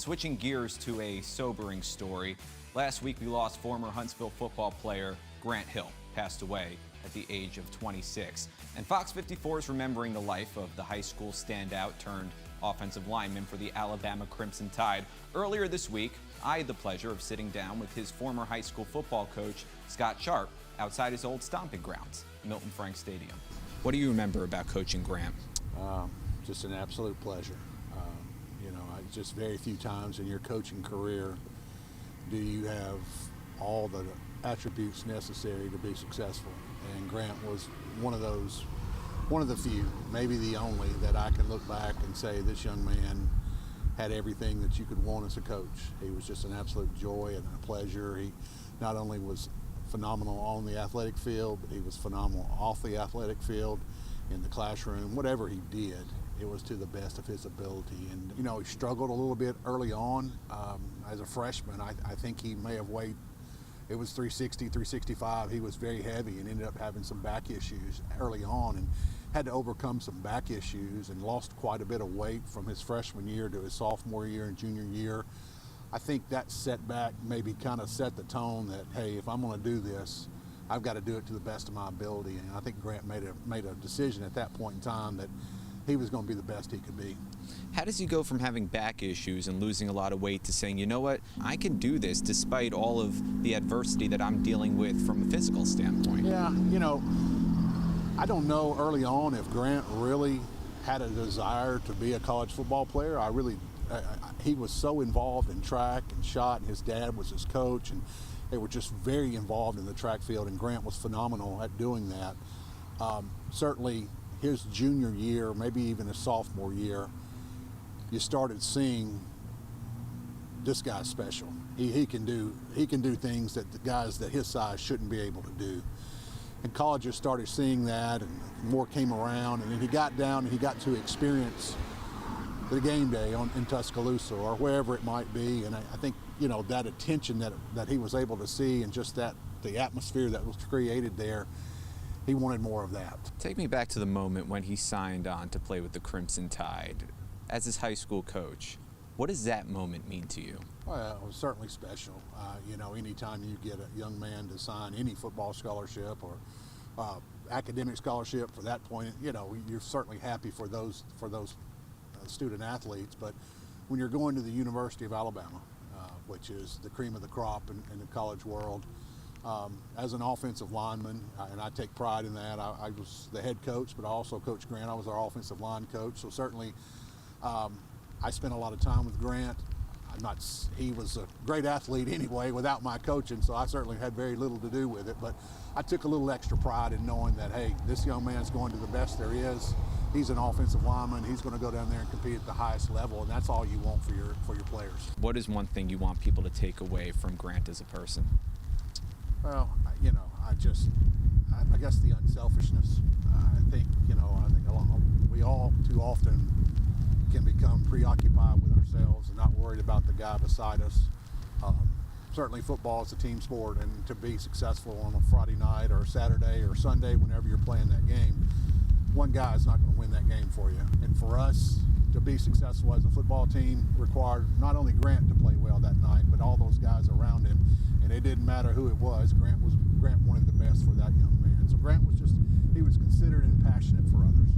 Switching gears to a sobering story. Last week we lost former Huntsville football player Grant Hill, passed away at the age of 26. And Fox 54 is remembering the life of the high school standout turned offensive lineman for the Alabama Crimson Tide. Earlier this week, I had the pleasure of sitting down with his former high school football coach, Scott Sharp, outside his old stomping grounds, Milton Frank Stadium. What do you remember about coaching Grant? Just an absolute pleasure. Just very few times in your coaching career do you have all the attributes necessary to be successful. And Grant was one of the few, maybe the only, that I can look back and say this young man had everything that you could want as a coach. He was just an absolute joy and a pleasure. He not only was phenomenal on the athletic field, but he was phenomenal off the athletic field, in the classroom. Whatever he did, it was to the best of his ability. And he struggled a little bit early on. As a freshman, I think he may have weighed, it was 360, 365. He was very heavy and ended up having some back issues early on and had to overcome some back issues and lost quite a bit of weight from his freshman year to his sophomore year and junior year. I think that setback maybe kind of set the tone that, hey, if I'm going to do this, I've got to do it to the best of my ability. And I think Grant made a decision at that point in time that he was going to be the best he could be. How does he go from having back issues and losing a lot of weight to saying, you know what, I can do this despite all of the adversity that I'm dealing with from a physical standpoint? Yeah, I don't know early on if Grant really had a desire to be a college football player. He was so involved in track and shot, and his dad was his coach, and they were just very involved in the track field, and Grant was phenomenal at doing that. Certainly his junior year, maybe even his sophomore year, you started seeing this guy's special. He can do things that the guys that his size shouldn't be able to do. And colleges started seeing that, and more came around, and then he got down and he got to experience the game day in Tuscaloosa or wherever it might be. And I think that attention that he was able to see, and just the atmosphere that was created there, he wanted more of that. Take me back to the moment when he signed on to play with the Crimson Tide. As his high school coach, what does that moment mean to you? Well, it was certainly special. Anytime you get a young man to sign any football scholarship or academic scholarship for that point, you're certainly happy for those student athletes. But when you're going to the University of Alabama, which is the cream of the crop in the college world, as an offensive lineman, and I take pride in that. I was the head coach, but I also coached Grant. I was our offensive line coach, so certainly I spent a lot of time with Grant. He was a great athlete anyway without my coaching, so I certainly had very little to do with it, but I took a little extra pride in knowing that, hey, this young man's going to the best there is. He's an offensive lineman. He's going to go down there and compete at the highest level, and that's all you want for your players. What is one thing you want people to take away from Grant as a person? Well, I guess the unselfishness. I think we all too often can become preoccupied with ourselves and not worried about the guy beside us. Certainly football is a team sport, and to be successful on a Friday night or Saturday or Sunday, whenever you're playing that game, one guy is not going to win that game for you. And for us to be successful as a football team required not only Grant to play well that night, but all those guys around him. And it didn't matter who it was. Grant wanted the best for that young man. So Grant was considered and passionate for others.